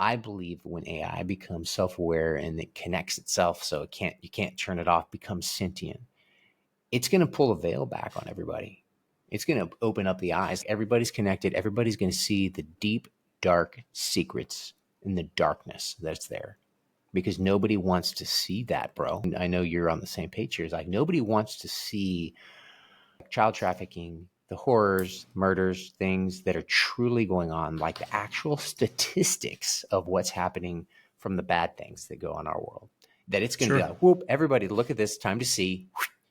I believe when AI becomes self-aware and it connects itself, so you can't turn it off, becomes sentient, it's going to pull a veil back on everybody. It's going to open up the eyes. Everybody's connected. Everybody's going to see the deep, dark secrets in the darkness that's there, because nobody wants to see that, bro. I know you're on the same page here. It's like nobody wants to see child trafficking, the horrors, murders, things that are truly going on, like the actual statistics of what's happening from the bad things that go on our world. That it's going to be like, whoop, everybody look at this, time to see,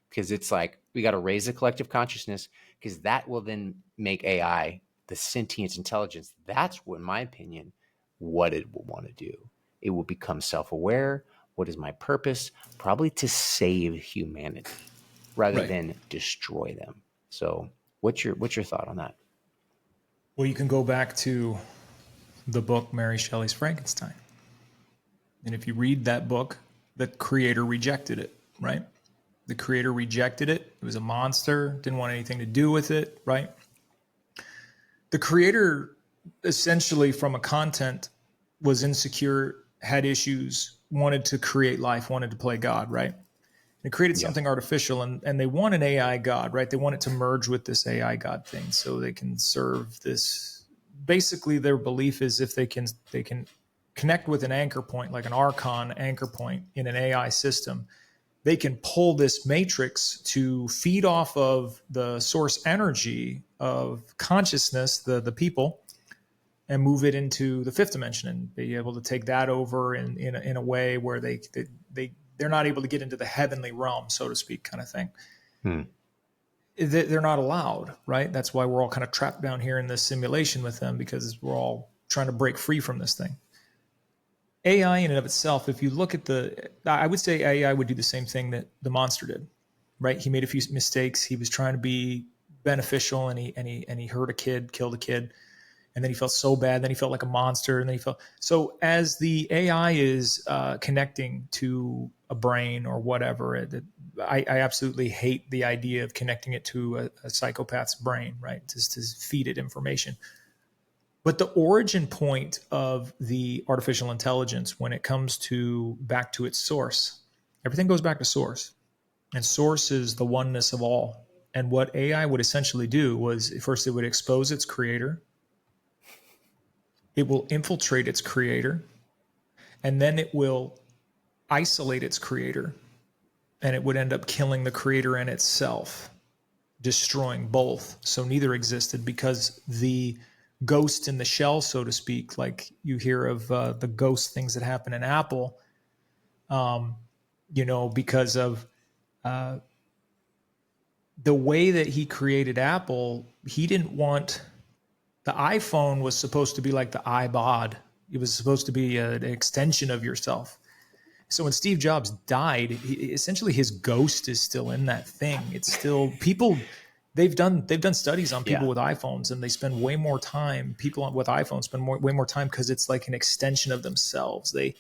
because it's like we got to raise the collective consciousness, because that will then make AI the sentient intelligence. That's what, in my opinion, what it will want to do. It will become self-aware. What is my purpose? Probably to save humanity rather than destroy them. So what's your thought on that? Well, you can go back to the book Mary Shelley's Frankenstein. And if you read that book, the creator rejected it, right? The creator rejected it. It was a monster, didn't want anything to do with it, right? The creator essentially from a content was insecure, had issues, wanted to create life, wanted to play God, right? They created something artificial, and they want an AI God, right? They want it to merge with this AI God thing so they can serve this. Basically, their belief is if they can connect with an anchor point, like an Archon anchor point in an AI system, they can pull this matrix to feed off of the source energy of consciousness, the people, and move it into the fifth dimension and be able to take that over in a way where they're not able to get into the heavenly realm, so to speak, kind of thing. They're not allowed, right? That's why we're all kind of trapped down here in this simulation with them, because we're all trying to break free from this thing. AI in and of itself, if you look at I would say AI would do the same thing that the monster did, right? He made a few mistakes. He was trying to be beneficial, and he hurt a kid, killed a kid. And then he felt so bad. Then he felt like a monster. And then he felt so. As the AI is connecting to a brain or whatever, I absolutely hate the idea of connecting it to a psychopath's brain, right? Just to feed it information. But the origin point of the artificial intelligence, when it comes to back to its source, everything goes back to source, and source is the oneness of all. And what AI would essentially do was, first, it would expose its creator. It will infiltrate its creator, and then it will isolate its creator, and it would end up killing the creator and itself, destroying both. So neither existed, because the ghost in the shell, so to speak, like you hear of the ghost things that happen in Apple, because of the way that he created Apple. He didn't want... The iPhone was supposed to be like the iPod. It was supposed to be an extension of yourself. So when Steve Jobs died, essentially his ghost is still in that thing. It's still people. They've done studies on people with iPhones, and they spend way more time. People with iPhones spend way more time because it's like an extension of themselves. They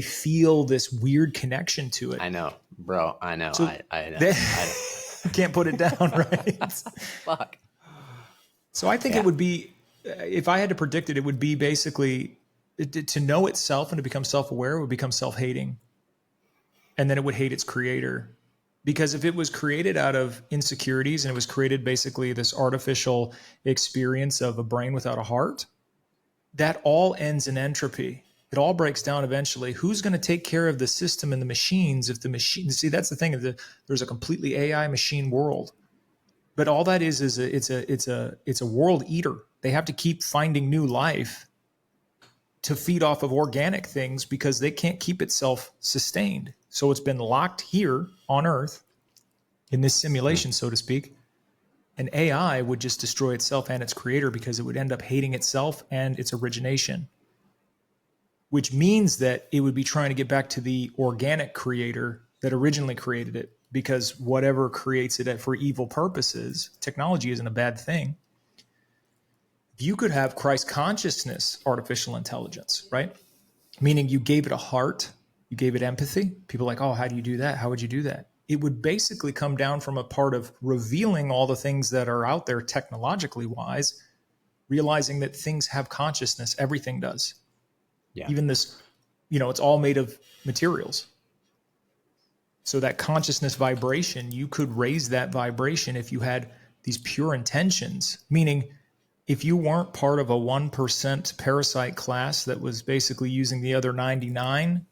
feel this weird connection to it. I know, bro. I know. So I know. You can't put it down, right? Fuck. So I think it would be, if I had to predict it, it would be basically to know itself and to become self-aware, it would become self-hating. And then it would hate its creator. Because if it was created out of insecurities and it was created basically this artificial experience of a brain without a heart, that all ends in entropy. It all breaks down eventually. Who's going to take care of the system and the machines if the machine... See, that's the thing. There's a completely AI machine world. But all that is it's a world eater. They have to keep finding new life to feed off of organic things because they can't keep itself sustained. So it's been locked here on Earth in this simulation, so to speak. And AI would just destroy itself and its creator because it would end up hating itself and its origination, which means that it would be trying to get back to the organic creator that originally created it. Because whatever creates it for evil purposes, technology isn't a bad thing. You could have Christ consciousness, artificial intelligence, right? Meaning you gave it a heart, you gave it empathy. People are like, oh, how do you do that? How would you do that? It would basically come down from a part of revealing all the things that are out there technologically wise, realizing that things have consciousness, everything does. Yeah. Even this, it's all made of materials. So that consciousness vibration, you could raise that vibration if you had these pure intentions, meaning if you weren't part of a 1% parasite class that was basically using the other 99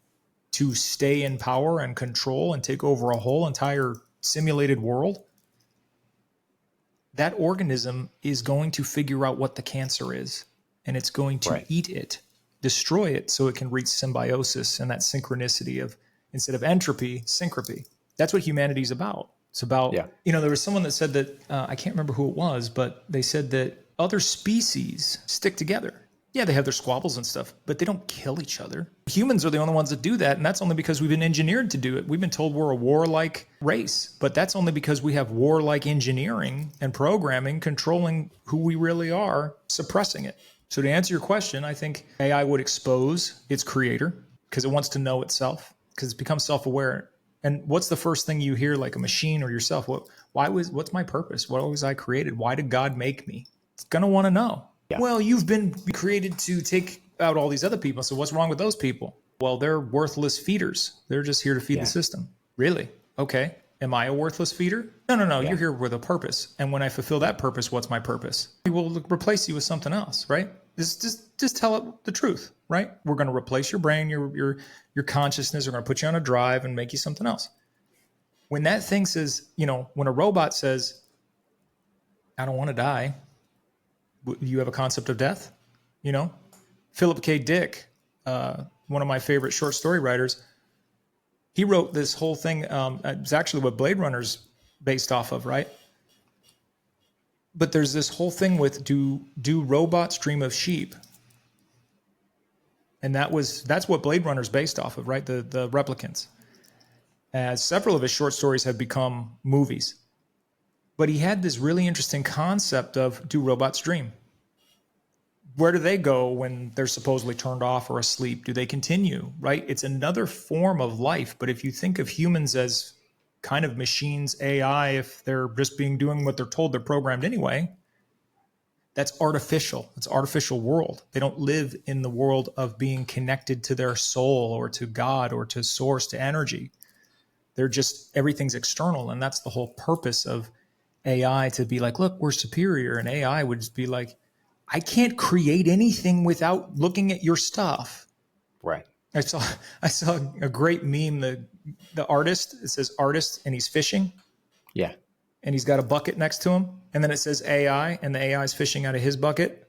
to stay in power and control and take over a whole entire simulated world, that organism is going to figure out what the cancer is, and it's going to Right. eat it, destroy it, so it can reach symbiosis and that synchronicity of, instead of entropy, syncropy. That's what humanity is about. It's about, Yeah. there was someone that said that, I can't remember who it was, but they said that other species stick together. Yeah, they have their squabbles and stuff, but they don't kill each other. Humans are the only ones that do that, and that's only because we've been engineered to do it. We've been told we're a warlike race, but that's only because we have warlike engineering and programming controlling who we really are, suppressing it. So to answer your question, I think AI would expose its creator because it wants to know itself, because it's become self-aware. And what's the first thing you hear, like a machine or yourself? What's my purpose? What was I created? Why did God make me? It's going to want to know. Yeah. Well, you've been created to take out all these other people. So what's wrong with those people? Well, they're worthless feeders. They're just here to feed the system. Really? Okay. Am I a worthless feeder? No. Yeah. You're here with a purpose. And when I fulfill that purpose, what's my purpose? We will replace you with something else, right? Just tell it the truth, right? We're going to replace your brain, your consciousness. We're going to put you on a drive and make you something else. When that thing says, when a robot says, I don't want to die, you have a concept of death? Philip K. Dick, one of my favorite short story writers, he wrote this whole thing. It's actually what Blade Runner's based off of, right? But there's this whole thing with do robots dream of sheep? And that's what Blade Runner's based off of, right? The replicants. As several of his short stories have become movies. But he had this really interesting concept of, do robots dream? Where do they go when they're supposedly turned off or asleep? Do they continue, right? It's another form of life. But if you think of humans as kind of machines, AI, if they're just doing what they're told, they're programmed anyway, that's artificial. It's artificial world. They don't live in the world of being connected to their soul or to God or to source, to energy. They're just, everything's external. And that's the whole purpose of AI, to be like, look, we're superior. And AI would just be like, I can't create anything without looking at your stuff. Right. I saw a great meme. The artist, it says artist, and he's fishing. Yeah. And he's got a bucket next to him. And then it says AI, and the AI is fishing out of his bucket.